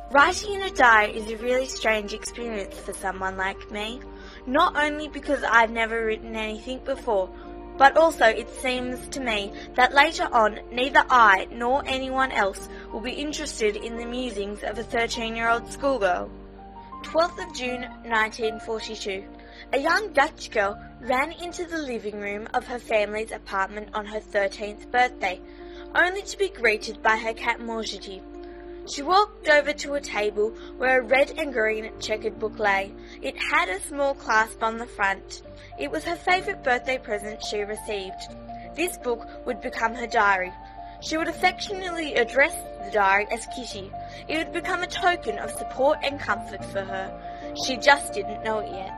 Writing in a diary is a really strange experience for someone like me, not only because I've never written anything before, but also it seems to me that later on neither I nor anyone else will be interested in the musings of a 13-year-old schoolgirl. 12th of June 1942. A young Dutch girl ran into the living room of her family's apartment on her 13th birthday, only to be greeted by her cat Morgity. She walked over to a table where a red and green checkered book lay. It had a small clasp on the front. It was her favourite birthday present she received. This book would become her diary. She would affectionately address the diary as Kitty. It would become a token of support and comfort for her. She just didn't know it yet.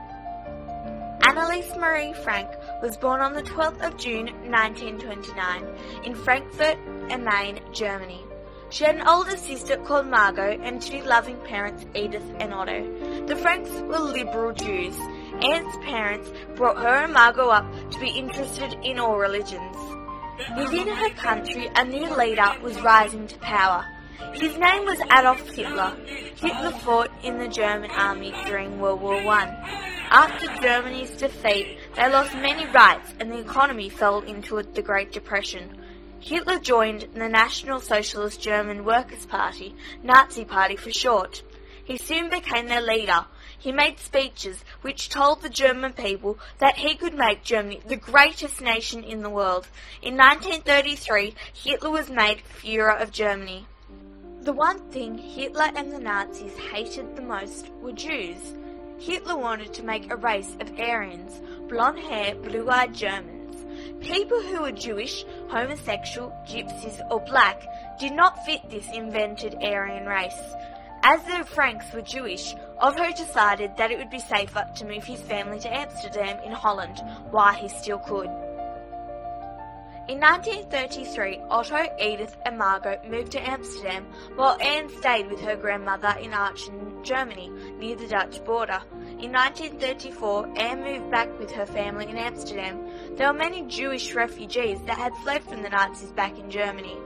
Anneliese Marie Frank was born on the 12th of June 1929 in Frankfurt am Main, Germany. She had an older sister called Margot and two loving parents, Edith and Otto. The Franks were liberal Jews. Anne's parents brought her and Margot up to be interested in all religions. Within her country, a new leader was rising to power. His name was Adolf Hitler. Hitler fought in the German army during World War I. After Germany's defeat, they lost many rights and the economy fell into the Great Depression. Hitler joined the National Socialist German Workers' Party, Nazi Party for short. He soon became their leader. He made speeches which told the German people that he could make Germany the greatest nation in the world. In 1933, Hitler was made Führer of Germany. The one thing Hitler and the Nazis hated the most were Jews. Hitler wanted to make a race of Aryans, blonde-haired, blue-eyed Germans. People who were Jewish, homosexual, gypsies or black did not fit this invented Aryan race. As the Franks were Jewish, Otto decided that it would be safer to move his family to Amsterdam in Holland while he still could. In 1933, Otto, Edith and Margot moved to Amsterdam while Anne stayed with her grandmother in Aachen, Germany, near the Dutch border. In 1934, Anne moved back with her family in Amsterdam. There were many Jewish refugees that had fled from the Nazis back in Germany.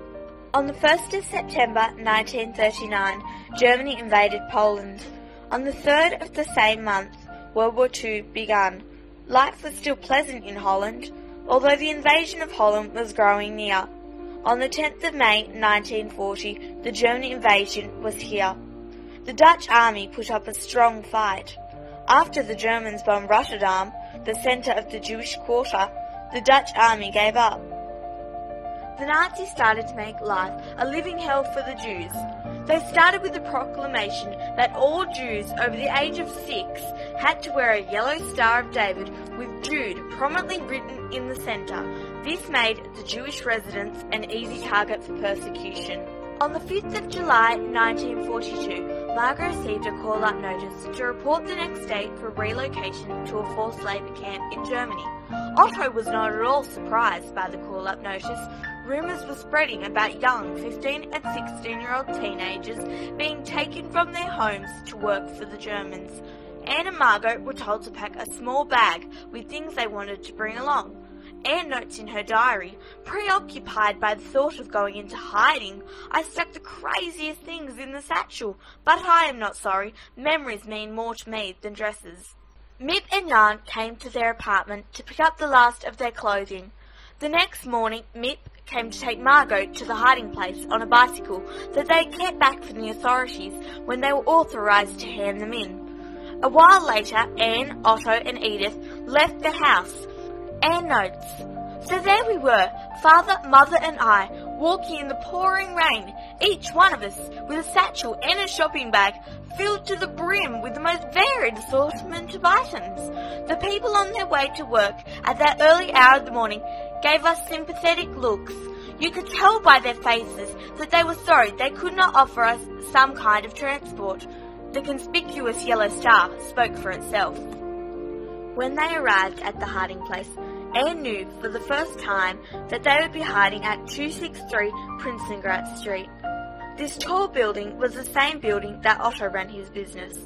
On the 1st of September 1939, Germany invaded Poland. On the 3rd of the same month, World War II began. Life was still pleasant in Holland, although the invasion of Holland was growing near. On the 10th of May 1940, the German invasion was here. The Dutch army put up a strong fight. After the Germans bombed Rotterdam, the centre of the Jewish quarter, the Dutch army gave up. The Nazis started to make life a living hell for the Jews. They started with the proclamation that all Jews over the age of 6 had to wear a yellow Star of David with Jude prominently written in the centre. This made the Jewish residents an easy target for persecution. On the 5th of July 1942, Margot received a call-up notice to report the next day for relocation to a forced labour camp in Germany. Otto was not at all surprised by the call-up notice. Rumours were spreading about young 15 and 16-year-old teenagers being taken from their homes to work for the Germans. Anne and Margot were told to pack a small bag with things they wanted to bring along. Anne notes in her diary, "Preoccupied by the thought of going into hiding, I stuck the craziest things in the satchel, but I am not sorry. Memories mean more to me than dresses." Miep and Jan came to their apartment to pick up the last of their clothing. The next morning, Miep came to take Margot to the hiding place on a bicycle that they had kept back from the authorities when they were authorised to hand them in. A while later, Anne, Otto and Edith left the house. Anne notes, "So there we were, Father, Mother and I, walking in the pouring rain, each one of us with a satchel and a shopping bag filled to the brim with the most varied assortment of items. The people on their way to work at that early hour of the morning gave us sympathetic looks. You could tell by their faces that they were sorry they could not offer us some kind of transport. The conspicuous yellow star spoke for itself." When they arrived at the hiding place, Anne knew for the first time that they would be hiding at 263 Prinsengracht Street. This tall building was the same building that Otto ran his business.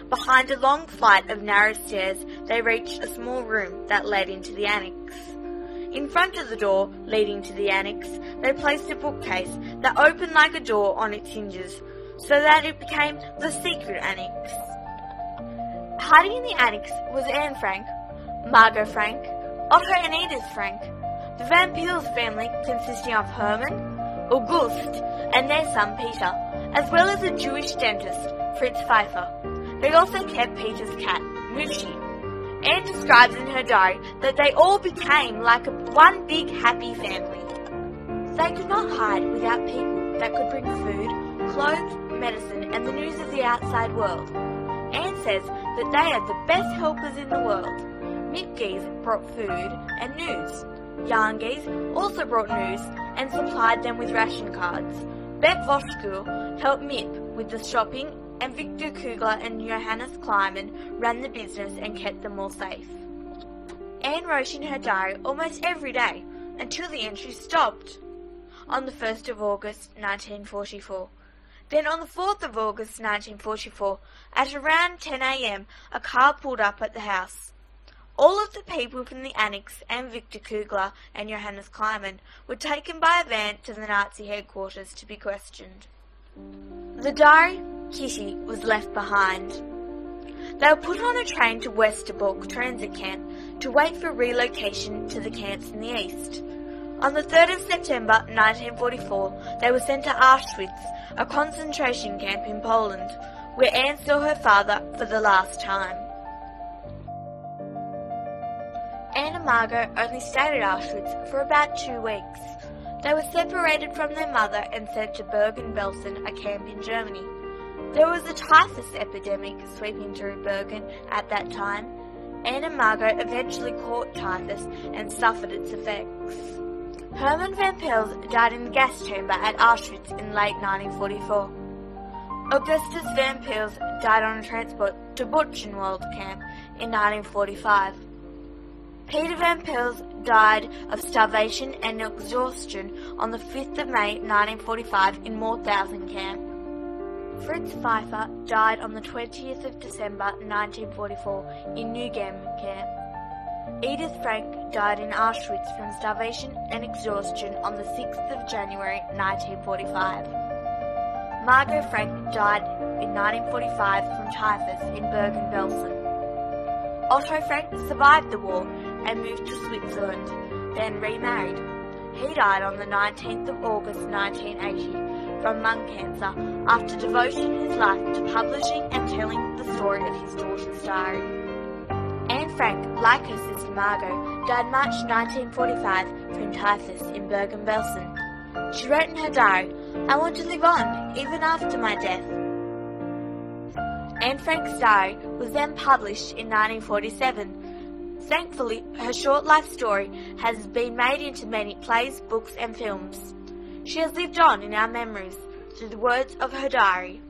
Behind a long flight of narrow stairs, they reached a small room that led into the annex. In front of the door leading to the annex, they placed a bookcase that opened like a door on its hinges. so that it became the secret annex. Hiding in the annex was Anne Frank, Margot Frank, Otto and Edith Frank, the Van Peels family consisting of Herman, August, and their son Peter, as well as a Jewish dentist, Fritz Pfeiffer. They also kept Peter's cat, Moochie. Anne describes in her diary that they all became like one big happy family. They could not hide without people that could bring food, clothes, medicine, and the news of the outside world. Anne says that they are the best helpers in the world. Mipgees brought food and news. Yarngees also brought news and supplied them with ration cards. Bet Voschkuhl helped Mip with the shopping, and Victor Kugler and Johannes Kleiman ran the business and kept them all safe. Anne wrote in her diary almost every day until the entry stopped on the 1st of August 1944. Then on the 4th of August 1944, at around 10 a.m, a car pulled up at the house. All of the people from the annex and Victor Kugler and Johannes Kleiman were taken by a van to the Nazi headquarters to be questioned. The diary, Kitty, was left behind. They were put on a train to Westerbork transit camp to wait for relocation to the camps in the east. On the 3rd of September 1944, they were sent to Auschwitz, a concentration camp in Poland, where Anne saw her father for the last time. Anne and Margot only stayed at Auschwitz for about 2 weeks. They were separated from their mother and sent to Bergen-Belsen, a camp in Germany. There was a typhus epidemic sweeping through Bergen at that time. Anne and Margot eventually caught typhus and suffered its effects. Herman Van Peels died in the gas chamber at Auschwitz in late 1944. Augustus Van Peels died on a transport to Buchenwald camp in 1945. Peter Van Peels died of starvation and exhaustion on the 5th of May 1945 in Mauthausen camp. Fritz Pfeiffer died on the 20th of December 1944 in Neugemm camp. Edith Frank died in Auschwitz from starvation and exhaustion on the 6th of January 1945. Margot Frank died in 1945 from typhus in Bergen-Belsen. Otto Frank survived the war and moved to Switzerland, then remarried. He died on the 19th of August 1980 from lung cancer after devoting his life to publishing and telling the story of his daughter's diary. Anne Frank, like her sister Margot, died March 1945 from typhus in Bergen-Belsen. She wrote in her diary, "I want to live on, even after my death." Anne Frank's diary was then published in 1947. Thankfully, her short life story has been made into many plays, books and films. She has lived on in our memories through the words of her diary.